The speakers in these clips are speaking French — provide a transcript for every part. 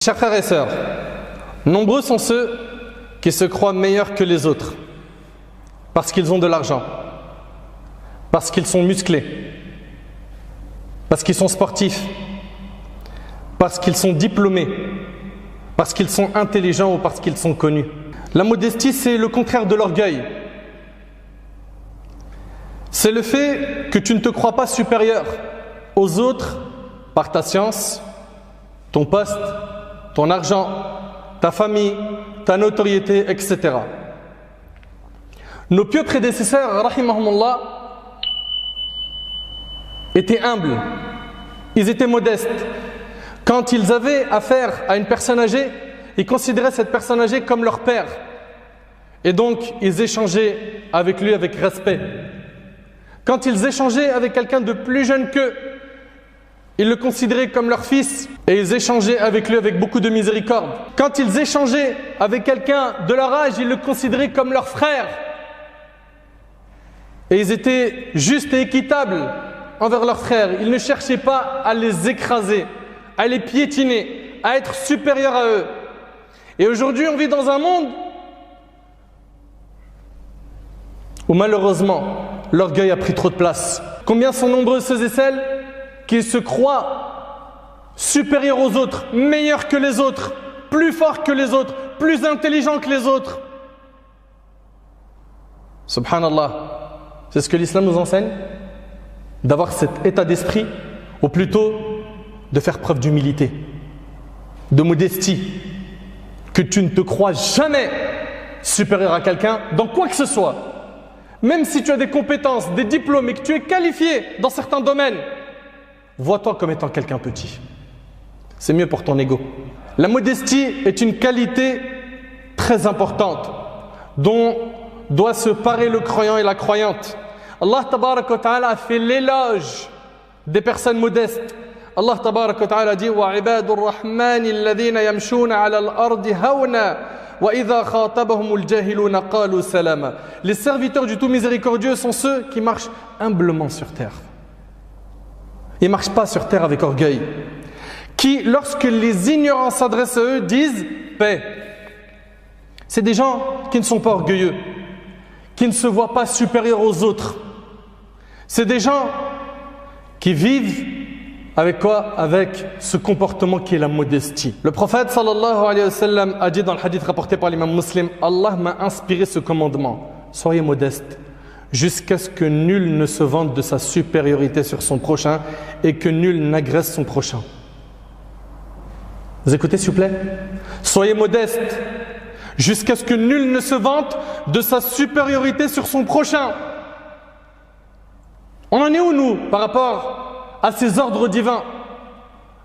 Chers frères et sœurs, nombreux sont ceux qui se croient meilleurs que les autres parce qu'ils ont de l'argent, parce qu'ils sont musclés, parce qu'ils sont sportifs, parce qu'ils sont diplômés, parce qu'ils sont intelligents ou parce qu'ils sont connus. La modestie, c'est le contraire de l'orgueil. C'est le fait que tu ne te crois pas supérieur aux autres par ta science, ton poste, ton argent, ta famille, ta notoriété, etc. Nos pieux prédécesseurs, rahimahumullah, étaient humbles, ils étaient modestes. Quand ils avaient affaire à une personne âgée, ils considéraient cette personne âgée comme leur père. Et donc, ils échangeaient avec lui avec respect. Quand ils échangeaient avec quelqu'un de plus jeune qu'eux, ils le considéraient comme leur fils et ils échangeaient avec lui avec beaucoup de miséricorde. Quand ils échangeaient avec quelqu'un de leur âge, ils le considéraient comme leur frère. Et ils étaient justes et équitables envers leurs frères. Ils ne cherchaient pas à les écraser, à les piétiner, à être supérieurs à eux. Et aujourd'hui, on vit dans un monde où malheureusement, l'orgueil a pris trop de place. Combien sont nombreux ceux et celles qui se croient supérieurs aux autres, meilleurs que les autres, plus forts que les autres, plus intelligents que les autres. Subhanallah, c'est ce que l'islam nous enseigne, d'avoir cet état d'esprit, ou plutôt de faire preuve d'humilité, de modestie, que tu ne te crois jamais supérieur à quelqu'un dans quoi que ce soit. Même si tu as des compétences, des diplômes et que tu es qualifié dans certains domaines, vois-toi comme étant quelqu'un petit. C'est mieux pour ton ego. La modestie est une qualité très importante dont doit se parer le croyant et la croyante. Allah tabaraka wa ta'ala a fait l'éloge des personnes modestes. Allah tabaraka wa ta'ala dit wa ibadur rahmani alladhina yamshuna 'ala al-ardi hawna wa idha khatabahumul jahiluna qalu salama. Les serviteurs du tout miséricordieux sont ceux qui marchent humblement sur terre. Ils ne marchent pas sur terre avec orgueil. Qui, lorsque les ignorants s'adressent à eux, disent paix. C'est des gens qui ne sont pas orgueilleux, qui ne se voient pas supérieurs aux autres. C'est des gens qui vivent avec quoi? Avec ce comportement qui est la modestie. Le prophète sallallahu alayhi wa sallam a dit dans le hadith rapporté par l'imam Muslim, Allah m'a inspiré ce commandement. Soyez modestes. Jusqu'à ce que nul ne se vante de sa supériorité sur son prochain et que nul n'agresse son prochain. Vous écoutez s'il vous plaît? Soyez modestes jusqu'à ce que nul ne se vante de sa supériorité sur son prochain. On en est où nous par rapport à ces ordres divins,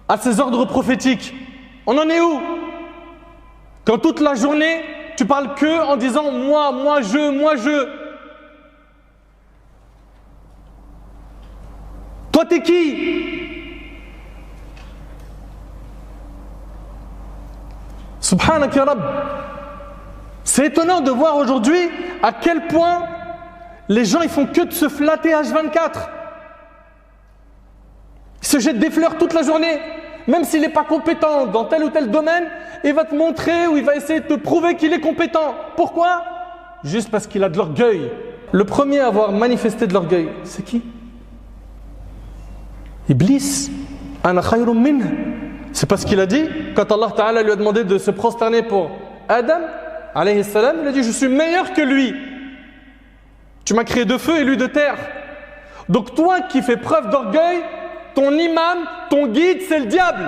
à ces ordres prophétiques? On en est où? Quand toute la journée tu parles que en disant moi, je. Toi, t'es qui? Subhanak ya Rabb. C'est étonnant de voir aujourd'hui à quel point les gens ils font que de se flatter H24. Ils se jettent des fleurs toute la journée. Même s'il n'est pas compétent dans tel ou tel domaine, il va te montrer ou il va essayer de te prouver qu'il est compétent. Pourquoi? Juste parce qu'il a de l'orgueil. Le premier à avoir manifesté de l'orgueil, c'est qui? Iblis, ana khayrun minh. C'est parce qu'il a dit, quand Allah Ta'ala lui a demandé de se prosterner pour Adam, alayhi salam, il a dit, je suis meilleur que lui. Tu m'as créé de feu et lui de terre. Donc toi qui fais preuve d'orgueil, ton imam, ton guide, c'est le diable.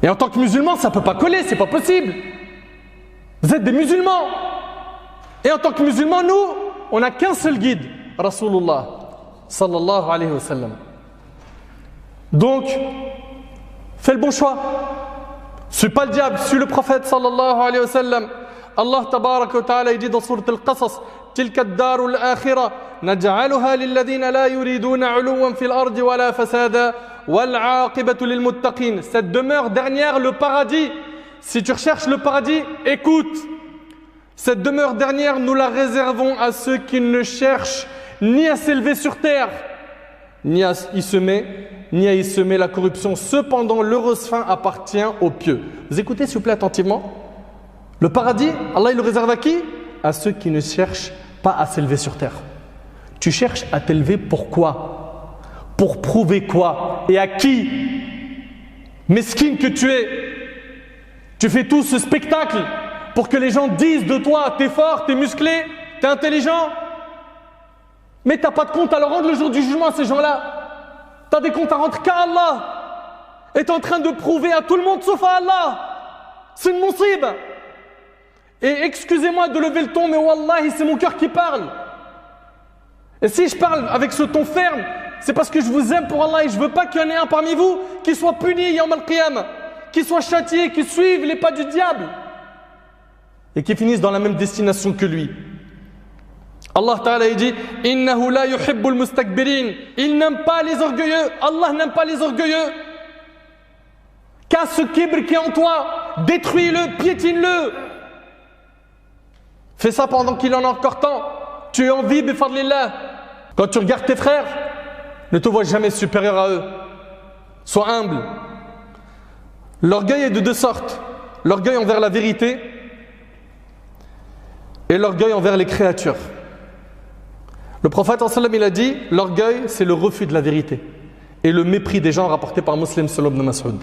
Et en tant que musulman, ça ne peut pas coller, c'est pas possible. Vous êtes des musulmans. Et en tant que musulmans, nous, on n'a qu'un seul guide, Rasulullah sallallahu alayhi wa sallam. Donc, fais le bon choix. Suis pas le diable, suis le prophète sallallahu alayhi wa sallam. Allah tabaraka wa ta'ala dit dans sourate Al-Qasas, Tilka ad-daru al-akhirah naj'aluha lilladhina la yuriduna 'uluwan fil ardi wala fasada wal 'aqibatu lil muttaqin. Cette demeure dernière, le paradis. Si tu recherches le paradis, écoute. Cette demeure dernière, nous la réservons à ceux qui ne cherchent ni à s'élever sur terre, ni à y semer la corruption. Cependant, l'heureuse fin appartient aux pieux. Vous écoutez s'il vous plaît attentivement. Le paradis, Allah il le réserve à qui? À ceux qui ne cherchent pas à s'élever sur terre. Tu cherches à t'élever pourquoi? Pour prouver quoi? Et à qui? Mesquine que tu es. Tu fais tout ce spectacle pour que les gens disent de toi, t'es fort, t'es musclé, t'es intelligent. Mais t'as pas de compte à leur rendre le jour du jugement à ces gens-là. T'as des comptes à rendre qu'à Allah. Et t'es en train de prouver à tout le monde sauf à Allah. C'est une monsib. Et excusez-moi de lever le ton, mais wallahi, c'est mon cœur qui parle. Et si je parle avec ce ton ferme, c'est parce que je vous aime pour Allah et je veux pas qu'il y en ait un parmi vous qui soit puni yawm al-qiyamah, qui soit châtié, qui suive les pas du diable et qui finisse dans la même destination que lui. Allah Ta'ala il dit innahu la yuhibbul mustakbirin. Il n'aime pas les orgueilleux. Allah n'aime pas les orgueilleux. Casse ce kibr qui est en toi, détruis-le, piétine-le. Fais ça pendant qu'il en a encore temps. Tu es en vie, bifadlillah. Quand tu regardes tes frères, ne te vois jamais supérieur à eux. Sois humble. L'orgueil est de deux sortes. L'orgueil envers la vérité et l'orgueil envers les créatures. Le prophète sallam il a dit, l'orgueil c'est le refus de la vérité et le mépris des gens rapporté par Muslim sallam ibn Mas'ud.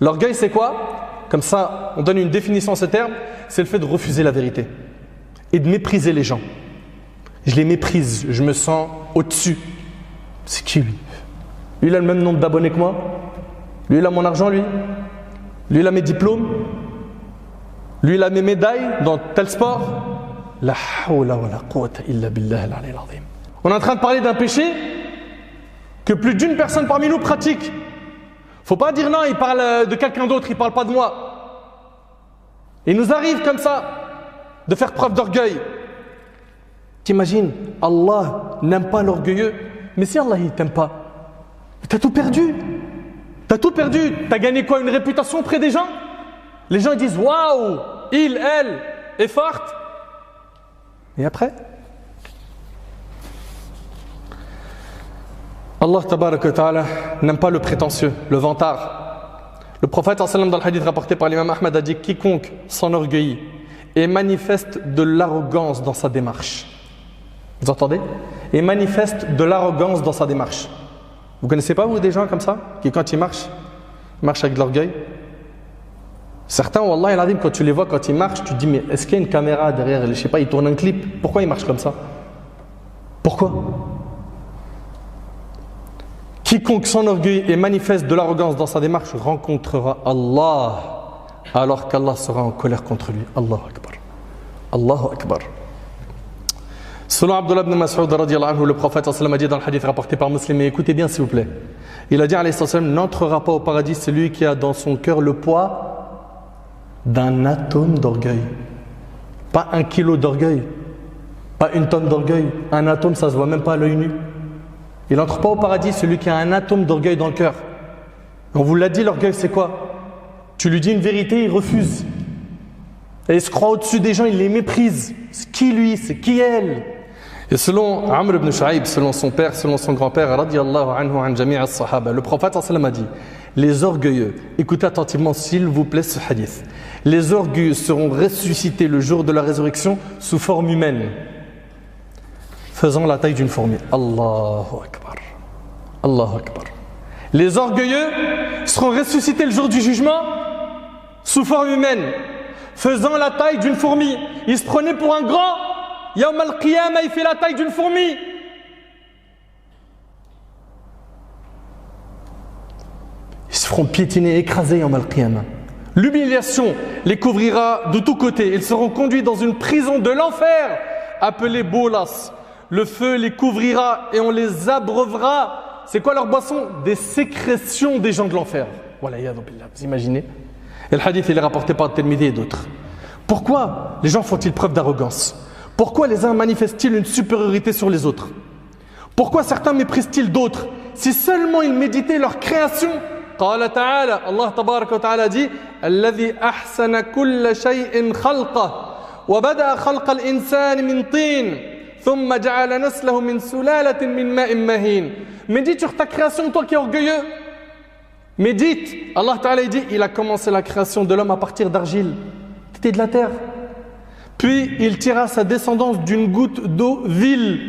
L'orgueil c'est quoi? Comme ça, on donne une définition à ce terme, c'est le fait de refuser la vérité et de mépriser les gens. Je les méprise, je me sens au-dessus. C'est qui lui? Lui il a le même nombre d'abonnés que moi. Lui il a mon argent lui. Lui il a mes diplômes. Lui il a mes médailles dans tel sport. La hawla wa la quwwata illa billah al-ali al-azim. On est en train de parler d'un péché que plus d'une personne parmi nous pratique. Faut pas dire non, il parle de quelqu'un d'autre, il parle pas de moi. Il nous arrive comme ça de faire preuve d'orgueil. T'imagines, Allah n'aime pas l'orgueilleux, mais si Allah il t'aime pas, t'as tout perdu. T'as tout perdu. T'as gagné quoi? Une réputation auprès des gens? Les gens ils disent waouh, il, elle est forte. Et après? Allah tabaraka wa ta'ala n'aime pas le prétentieux, le vantard. Le prophète sallam dans le hadith rapporté par l'imam Ahmad a dit quiconque s'enorgueillit et manifeste de l'arrogance dans sa démarche. Vous entendez? Et manifeste de l'arrogance dans sa démarche. Vous connaissez pas vous des gens comme ça qui quand ils marchent avec de l'orgueil? Certains, wallah el adim, quand tu les vois quand ils marchent, tu te dis mais est-ce qu'il y a une caméra derrière? Je sais pas, ils tournent un clip. Pourquoi ils marchent comme ça? Pourquoi? Quiconque s'enorgueille et manifeste de l'arrogance dans sa démarche rencontrera Allah alors qu'Allah sera en colère contre lui. Allahu Akbar. Allahu Akbar. Selon Abdullah ibn Mas'ud radiyallahu anhu, le prophète a dit dans le hadith rapporté par Muslim, mais écoutez bien s'il vous plaît. Il a dit alayhi sallam, n'entrera pas au paradis celui qui a dans son cœur le poids d'un atome d'orgueil. Pas 1 kilo d'orgueil, pas 1 tonne d'orgueil. Un atome, ça se voit même pas à l'œil nu. Il n'entre pas au paradis celui qui a un atome d'orgueil dans le cœur. On vous l'a dit, l'orgueil c'est quoi? Tu lui dis une vérité, il refuse. Et il se croit au-dessus des gens, il les méprise. C'est qui lui? C'est qui elle? Et selon Amr ibn Shu'aib, selon son père, selon son grand-père, radiyallahu anhu an jami' as-sahaba, le prophète sallam a dit, les orgueilleux, écoutez attentivement s'il vous plaît ce hadith, les orgueilleux seront ressuscités le jour de la résurrection sous forme humaine, faisant la taille d'une fourmi. Allahu Akbar. Allahu Akbar. Les orgueilleux seront ressuscités le jour du jugement sous forme humaine, faisant la taille d'une fourmi. Ils se prenaient pour un grand. Yawm al-Qiyamah, il fait la taille d'une fourmi. Ils se feront piétiner, écraser Yawm al-Qiyamah. L'humiliation les couvrira de tous côtés. Ils seront conduits dans une prison de l'enfer appelée Boulas. Le feu les couvrira et on les abreuvera. C'est quoi leur boisson? Des sécrétions des gens de l'enfer. Voilà, vous imaginez? Et le hadith il est rapporté par Tirmidhi et d'autres. Pourquoi les gens font-ils preuve d'arrogance? Pourquoi les uns manifestent-ils une supériorité sur les autres? Pourquoi certains méprisent-ils d'autres? Si seulement ils méditaient leur création. قال تعالى, Allah tabaraka wa ta'ala dit الذي أحسن كل شيء خلقه وبدأ خلق الإنسان من طين ثم جعل نسله من سلالة من ماء مهين. Médite sur ta création, toi qui es orgueilleux. Médite. Allah Ta'ala dit, il a commencé la création de l'homme à partir d'argile. C'était de la terre. Puis il tira sa descendance d'une goutte d'eau vile.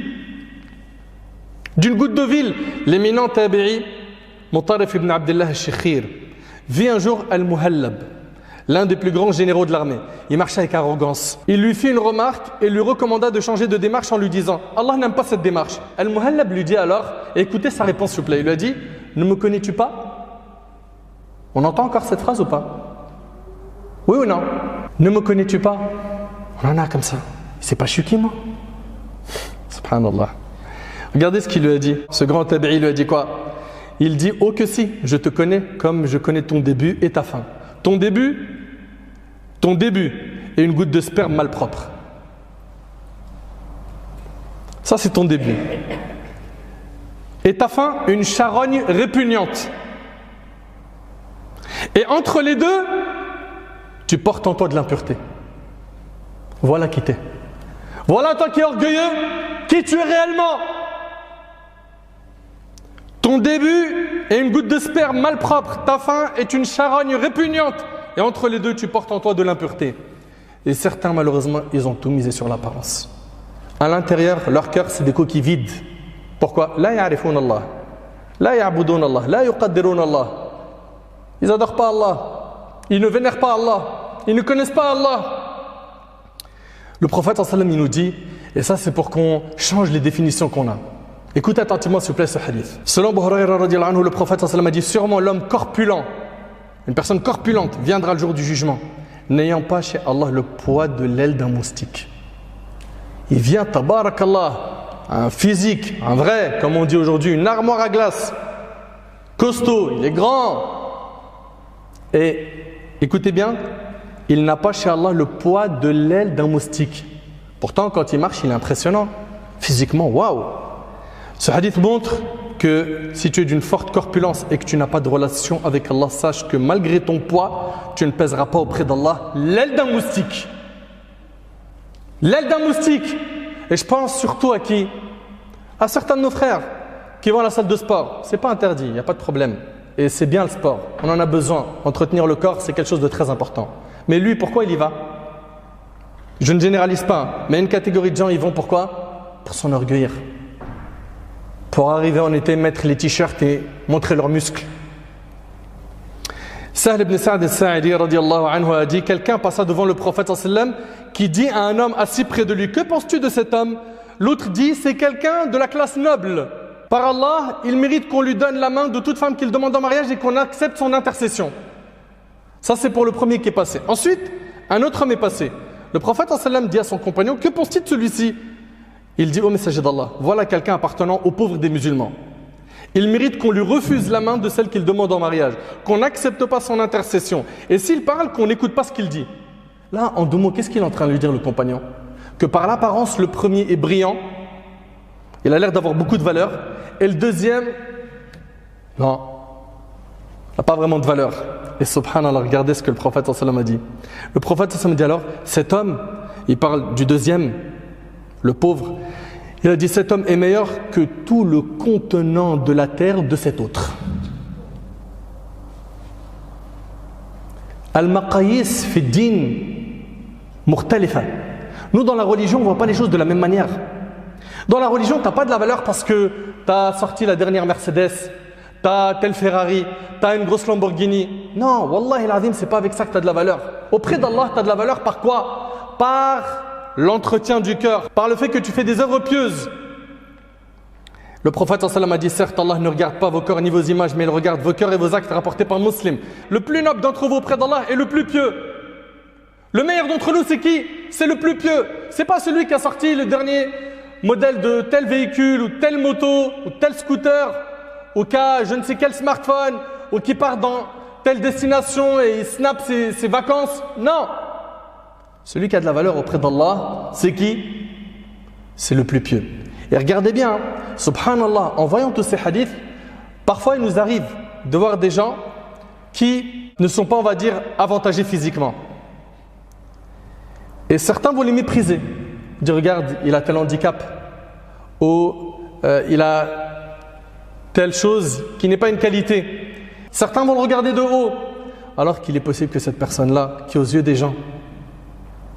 D'une goutte d'eau vile. L'éminent tabi'i, Mutarif ibn Abdullah al-Shikhir, vit un jour Al-Muhallab, l'un des plus grands généraux de l'armée. Il marchait avec arrogance. Il lui fit une remarque et lui recommanda de changer de démarche en lui disant « Allah n'aime pas cette démarche ». Al-Muhallab lui dit alors, et écoutez sa réponse s'il vous plaît, il lui a dit « Ne me connais-tu pas ?» On entend encore cette phrase ou pas? Oui ou non? Ne me connais-tu pas? On en a comme ça. C'est pas chuki, moi. Subhanallah. Regardez ce qu'il lui a dit. Ce grand tabi'i lui a dit quoi? Il dit « Oh que si, je te connais comme je connais ton début et ta fin. Ton début est une goutte de sperme malpropre. Ça c'est ton début. Et ta fin, une charogne répugnante. Et entre les deux, tu portes en toi de l'impureté. Voilà qui t'es. Voilà toi qui es orgueilleux, qui tu es réellement. Ton début est une goutte de sperme malpropre, ta fin est une charogne répugnante. Et entre les deux, tu portes en toi de l'impureté. Et certains, malheureusement, ils ont tout misé sur l'apparence. À l'intérieur, leur cœur, c'est des coquilles vides. Pourquoi? La ya'rifun Allah, la ya'budun Allah, la yuqaddirun Allah. Ils n'adorent pas Allah, ils ne vénèrent pas Allah, ils ne connaissent pas Allah. Le prophète sallallahu alayhi wa sallam, il nous dit, et ça c'est pour qu'on change les définitions qu'on a. Écoutez attentivement s'il vous plaît ce hadith. Selon Abu Hurayra radiyallahu anhu, le prophète sallallahu alayhi wa sallam a dit, sûrement l'homme corpulent, une personne corpulente viendra le jour du jugement, n'ayant pas chez Allah le poids de l'aile d'un moustique. Il vient, tabarakallah, un physique, un vrai, comme on dit aujourd'hui, une armoire à glace, costaud, il est grand. Et écoutez bien, il n'a pas chez Allah le poids de l'aile d'un moustique. Pourtant, quand il marche, il est impressionnant. Physiquement, waouh! Ce hadith montre que si tu es d'une forte corpulence et que tu n'as pas de relation avec Allah, sache que malgré ton poids, tu ne pèseras pas auprès d'Allah l'aile d'un moustique. L'aile d'un moustique. Et je pense surtout à qui? À certains de nos frères qui vont à la salle de sport. C'est pas interdit, il n'y a pas de problème. Et c'est bien le sport, on en a besoin. Entretenir le corps, c'est quelque chose de très important. Mais lui, pourquoi il y va? Je ne généralise pas, mais une catégorie de gens, ils vont pourquoi? Pour s'enorgueillir. Pour arriver en été, mettre les t-shirts et montrer leurs muscles. Sahl ibn Sa'd al-Sa'idi radiyallahu anhu a dit, quelqu'un passa devant le prophète sallallahu alayhi wa sallam qui dit à un homme assis près de lui, que penses-tu de cet homme? L'autre dit, c'est quelqu'un de la classe noble. Par Allah, il mérite qu'on lui donne la main de toute femme qu'il demande en mariage et qu'on accepte son intercession. Ça c'est pour le premier qui est passé. Ensuite, un autre homme est passé. Le prophète sallallahu alayhi wa sallam dit à son compagnon, que penses-tu de celui-ci? Il dit, ô messager d'Allah, voilà quelqu'un appartenant aux pauvres des musulmans. Il mérite qu'on lui refuse la main de celle qu'il demande en mariage, qu'on n'accepte pas son intercession. Et s'il parle, qu'on n'écoute pas ce qu'il dit. Là, en deux mots, qu'est-ce qu'il est en train de lui dire le compagnon? Que par l'apparence, le premier est brillant, il a l'air d'avoir beaucoup de valeur, et le deuxième, non, n'a pas vraiment de valeur. Et subhanallah, regardez ce que le prophète sallallahu alayhi wa sallam a dit. Le prophète sallallahu alayhi wa sallam dit alors, cet homme, il parle du deuxième, le pauvre, il a dit cet homme est meilleur que tout le contenant de la terre de cet autre. Al-Maqayis fi din mukhtalifa. Nous dans la religion on ne voit pas les choses de la même manière. Dans la religion tu n'as pas de la valeur parce que tu as sorti la dernière Mercedes, tu as tel Ferrari, tu as une grosse Lamborghini. Non, Wallahi al-Azim, c'est pas avec ça que tu as de la valeur. Auprès d'Allah tu as de la valeur par quoi? Par l'entretien du cœur, par le fait que tu fais des œuvres pieuses. Le prophète sallallahu alayhi wa sallam a dit, certes Allah ne regarde pas vos corps ni vos images, mais il regarde vos cœurs et vos actes rapportés par Muslim. Le plus noble d'entre vous auprès d'Allah est le plus pieux. Le meilleur d'entre nous c'est qui? C'est le plus pieux. C'est pas celui qui a sorti le dernier modèle de tel véhicule ou telle moto ou tel scooter ou qui a je ne sais quel smartphone ou qui part dans telle destination et il snap ses vacances. Non. Celui qui a de la valeur auprès d'Allah, c'est qui? C'est le plus pieux. Et regardez bien, subhanallah, en voyant tous ces hadiths, parfois il nous arrive de voir des gens qui ne sont pas, on va dire, avantagés physiquement. Et certains vont les mépriser. Dire, regarde, il a tel handicap, ou il a telle chose qui n'est pas une qualité. Certains vont le regarder de haut, alors qu'il est possible que cette personne-là, qui aux yeux des gens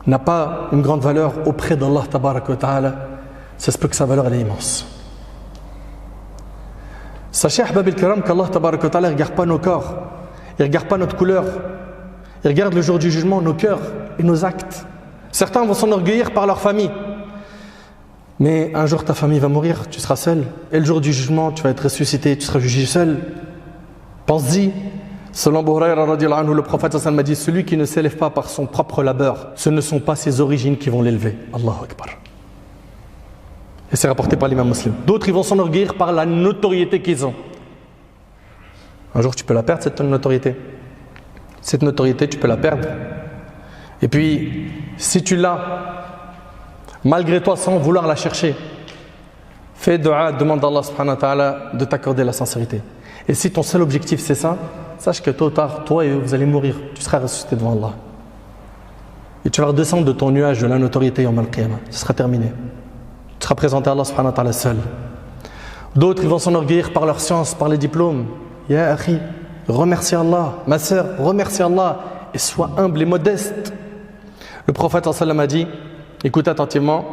n'a pas une grande valeur auprès d'Allah tabaraka wa ta'ala, ça se peut que sa valeur elle est immense. Sachez, ahbab al-kiram, qu'Allah tabaraka wa ta'ala ne regarde pas nos corps, il ne regarde pas notre couleur, il regarde le jour du jugement nos cœurs et nos actes. Certains vont s'enorgueillir par leur famille, mais un jour ta famille va mourir, tu seras seul, et le jour du jugement tu vas être ressuscité, tu seras jugé seul. Pense-y. Selon Abu Hurayra radiyallahu anhu, le prophète sallallahu alayhi wa sallam a dit: celui qui ne s'élève pas par son propre labeur, ce ne sont pas ses origines qui vont l'élever. Allahu Akbar. Et c'est rapporté par l'imam Muslim. D'autres ils vont s'enorgueillir par la notoriété qu'ils ont. Un jour tu peux la perdre, cette notoriété. Cette notoriété tu peux la perdre. Et puis si tu l'as, malgré toi sans vouloir la chercher, fais dua, demande à Allah subhanahu wa ta'ala de t'accorder la sincérité. Et si ton seul objectif c'est ça, sache que tôt ou tard, toi et eux, vous allez mourir. Tu seras ressuscité devant Allah. Et tu vas redescendre de ton nuage de la notoriété yawm al-qiyamah. Ce sera terminé. Tu seras présenté à Allah subhanahu wa ta'ala seul. D'autres, ils vont s'enorgueillir par leur science, par les diplômes. Ya akhi, remercie Allah. Ma sœur, remercie Allah. Et sois humble et modeste. Le prophète sallallahu alayhi wa sallam a dit, écoute attentivement,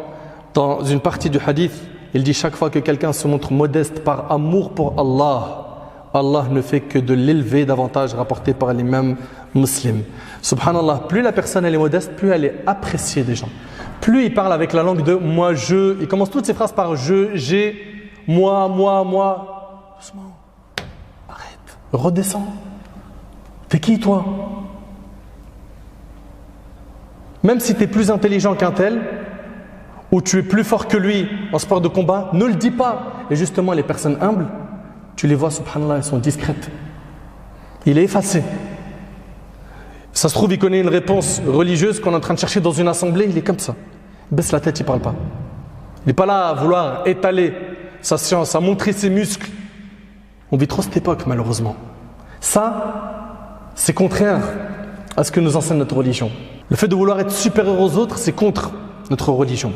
dans une partie du hadith, il dit: chaque fois que quelqu'un se montre modeste par amour pour Allah, Allah ne fait que de l'élever davantage, rapporté par l'imam Muslim. Subhanallah, plus la personne elle est modeste, plus elle est appréciée des gens. Plus il parle avec la langue de moi, je, il commence toutes ses phrases par je, j'ai, moi. Doucement, arrête, redescends. T'es qui toi? Même si tu es plus intelligent qu'un tel, ou tu es plus fort que lui en sport de combat, ne le dis pas. Et justement, les personnes humbles, tu les vois, subhanallah, elles sont discrètes. Il est effacé. Ça se trouve, il connaît une réponse religieuse qu'on est en train de chercher dans une assemblée, il est comme ça. Il baisse la tête, il ne parle pas. Il n'est pas là à vouloir étaler sa science, à montrer ses muscles. On vit trop cette époque, malheureusement. Ça, c'est contraire à ce que nous enseigne notre religion. Le fait de vouloir être supérieur aux autres, c'est contre notre religion.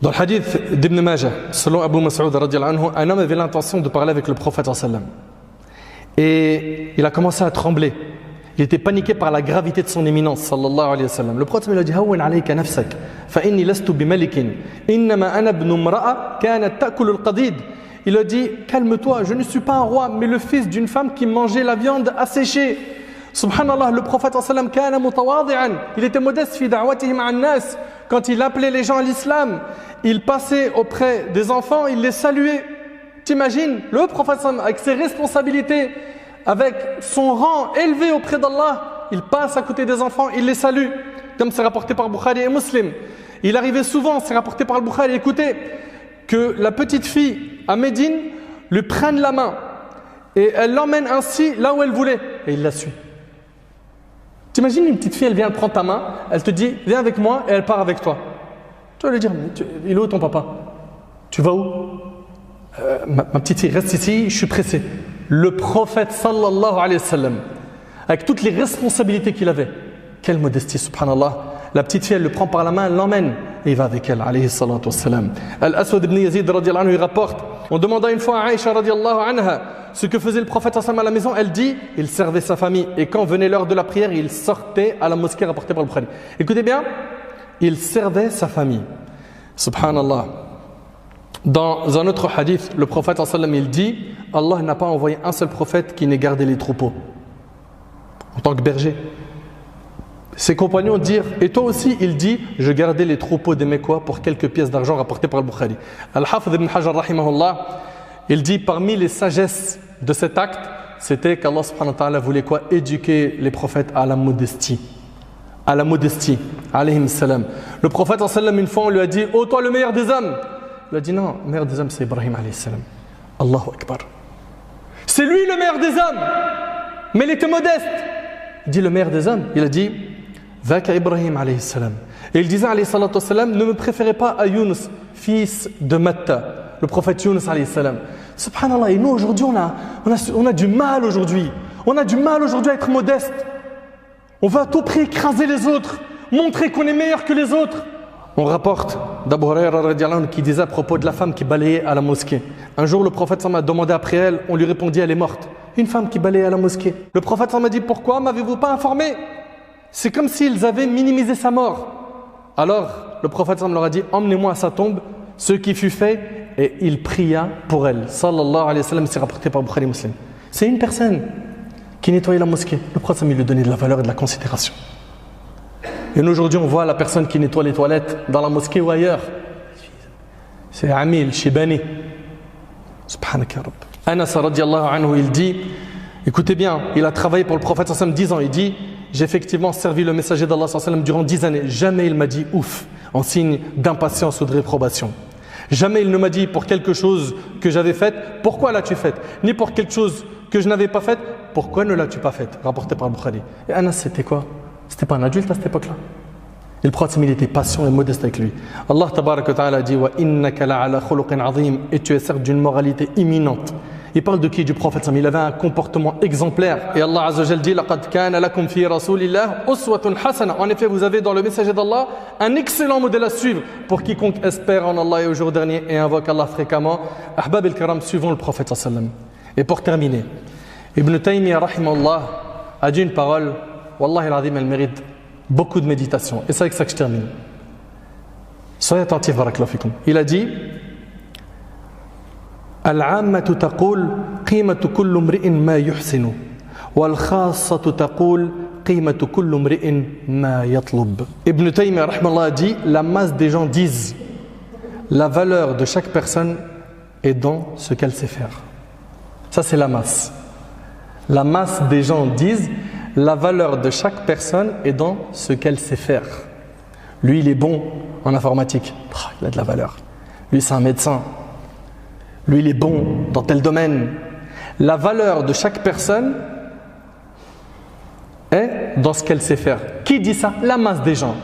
Dans le hadith d'Ibn Majah, selon Abu Mas'ud radiyallahu anhu, un homme avait l'intention de parler avec le prophète sallam. Et il a commencé à trembler. Il était paniqué par la gravité de son éminence sallallahu alayhi wa sallam. Le prophète lui a dit: Hawwin alayka nafsak, fa inni lastu bimalikin, innama ana ibn imra'a kanat ta'kulu al-qadid. Il a dit: calme-toi, je ne suis pas un roi, mais le fils d'une femme qui mangeait la viande asséchée. Subhanallah, le prophète sallam kana mutawadi'an, il était modeste fi da'watihi ma'an nas. Quand il appelait les gens à l'islam, il passait auprès des enfants, il les saluait. T'imagines, le prophète sallam, avec ses responsabilités, avec son rang élevé auprès d'Allah, il passe à côté des enfants, il les salue, comme c'est rapporté par Bukhari et Muslim. Il arrivait souvent, c'est rapporté par le Bukhari, écoutez, que la petite fille à Médine lui prenne la main et elle l'emmène ainsi là où elle voulait et il la suit. T'imagines une petite fille, elle vient prendre ta main, elle te dit: viens avec moi, et elle part avec toi. Tu vas lui dire: il est où ton papa? Tu vas où? Ma petite fille, reste ici, je suis pressé. Le prophète sallallahu alayhi wa sallam, avec toutes les responsabilités qu'il avait, quelle modestie, subhanallah. La petite fille, elle le prend par la main, elle l'emmène et il va avec elle, alayhi salatu wassalam. Al-Aswad ibn Yazid radiyallahu anhu, il rapporte, on demanda une fois à Aïcha radiyallahu anha ce que faisait le prophète sallallahu alayhi wa sallam à la maison. Elle dit: il servait sa famille et quand venait l'heure de la prière, il sortait à la mosquée rapportée par le Bukhari. Écoutez bien, il servait sa famille. Subhanallah. Dans un autre hadith, le prophète sallallahu alayhi wa sallam, il dit: Allah n'a pas envoyé un seul prophète qui n'ait gardé les troupeaux en tant que berger. Ses compagnons dirent: et toi aussi? Il dit: je gardais les troupeaux des Mécois pour quelques pièces d'argent rapportées par le Bukhari. Al-Hafidh ibn Hajar rahimahullah, il dit: parmi les sagesses de cet acte, c'était qu'Allah subhanahu wa ta'ala voulait quoi? Éduquer les prophètes à la modestie. À la modestie, alayhim salam. Le prophète sallallahu alayhi wa sallam, une fois on lui a dit: oh toi le meilleur des hommes. Il a dit: non, le meilleur des hommes c'est Ibrahim alayhi salam. Allahu Akbar. C'est lui le meilleur des hommes, mais il était modeste. Il dit: le meilleur des hommes. Il a dit: Vaka Ibrahim alayhi salam. Et il disait alayhi salatu wassalam: ne me préférez pas à Yunus, fils de Matta, le prophète Yunus alayhi salam. Subhanallah, et nous aujourd'hui on a du mal aujourd'hui. On a du mal aujourd'hui à être modeste. On va à tout prix écraser les autres, montrer qu'on est meilleur que les autres. On rapporte d'Abu Hurayra radhiyallahu anhu qui disait à propos de la femme qui balayait à la mosquée. Un jour, le prophète sallallahu alayhi wa sallam a demandé après elle, on lui répondit, elle est morte. Une femme qui balayait à la mosquée. Le prophète sallallahu alayhi wa sallam a dit, pourquoi m'avez-vous pas informé? C'est comme s'ils avaient minimisé sa mort. Alors, le prophète sallallahu alayhi wa sallam leur a dit, emmenez-moi à sa tombe, ce qui fut fait, et il pria pour elle. Sallallahu alayhi wa sallam, c'est rapporté par Bukhari Muslim. C'est une personne qui nettoyait la mosquée. Le prophète sallallahu alayhi wa sallam lui donnait de la valeur et de la considération. Et nous, aujourd'hui, on voit la personne qui nettoie les toilettes dans la mosquée ou ailleurs. C'est Amil Shibani. Subhanak ya Rabb. Anas radiyallahu anhu, il dit, écoutez bien, il a travaillé pour le prophète sallallahu alayhi wa sallam 10 ans. Il dit, j'ai effectivement servi le messager d'Allah sallallahu alayhi wa sallam durant 10 années. Jamais il m'a dit ouf, en signe d'impatience ou de réprobation. Jamais il ne m'a dit pour quelque chose que j'avais fait, pourquoi l'as-tu fait? Ni pour quelque chose que je n'avais pas fait, pourquoi ne l'as-tu pas fait? Rapporté par Bukhari. Et Anas, c'était quoi? C'était pas un adulte à cette époque-là. Et le prophète, il était patient et modeste avec lui. Allah tabarak wa ta'ala dit wa innaka la'ala khuluqin azim, et tu es certes d'une moralité imminente. Il parle de qui? Du prophète. Il avait un comportement exemplaire. Et Allah azza wa jalla dit laqad kana lakum fi rasulillah uswatun hasana. En effet, vous avez dans le messager d'Allah un excellent modèle à suivre pour quiconque espère en Allah et au jour dernier et invoque Allah fréquemment. Ahbab al-kiram, suivons le prophète sallallahu alayhi wa sallam. Et pour terminer, Ibn Taymiyyah rahimahullah a dit une parole, wallahi al-azim, elle mérite beaucoup de méditation. Et c'est avec ça que je termine. Soyez attentifs, barakallahu fikum. Il a dit العامة تقول قيمة كل امرئ ما يحسن والخاصة تقول قيمة كل امرئ ما يطلب. Ibn Taymiyyah rahimahullah a dit, la masse des gens disent la valeur de chaque personne est dans ce qu'elle sait faire. Ça, c'est la masse. La masse des gens disent la valeur de chaque personne est dans ce qu'elle sait faire. Lui, il est bon en informatique. Il a de la valeur. Lui, c'est un médecin. Lui, il est bon dans tel domaine. La valeur de chaque personne est dans ce qu'elle sait faire. Qui dit ça? La masse des gens.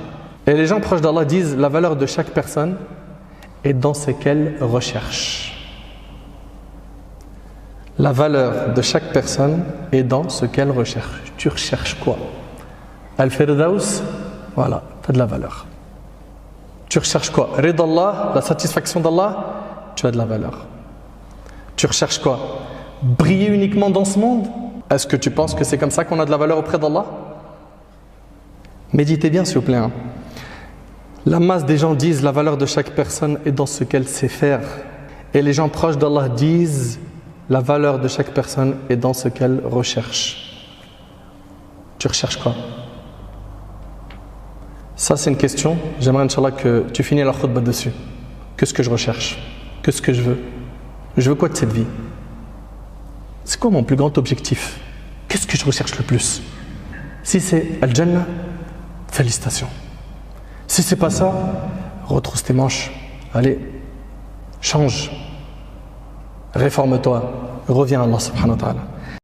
Et les gens proches d'Allah disent la valeur de chaque personne est dans ce qu'elle recherche. La valeur de chaque personne est dans ce qu'elle recherche. Tu recherches quoi? Al-Firdaus, voilà, tu as de la valeur. Tu recherches quoi? Ridallah, la satisfaction d'Allah, tu as de la valeur. Tu recherches quoi? Briller uniquement dans ce monde? Est-ce que tu penses que c'est comme ça qu'on a de la valeur auprès d'Allah? Méditez bien, s'il vous plaît. La masse des gens disent la valeur de chaque personne est dans ce qu'elle sait faire. Et les gens proches d'Allah disent la valeur de chaque personne est dans ce qu'elle recherche. Tu recherches quoi? Ça, c'est une question. J'aimerais, Inch'Allah, que tu finisses la khutbah dessus. Qu'est-ce que je recherche? Qu'est-ce que je veux? Je veux quoi de cette vie? C'est quoi mon plus grand objectif? Qu'est-ce que je recherche le plus? Si c'est Al-Jannah, félicitations. Si c'est pas ça, retrousse tes manches. Allez, change. Réforme-toi. Reviens à Allah subhanahu wa ta'ala.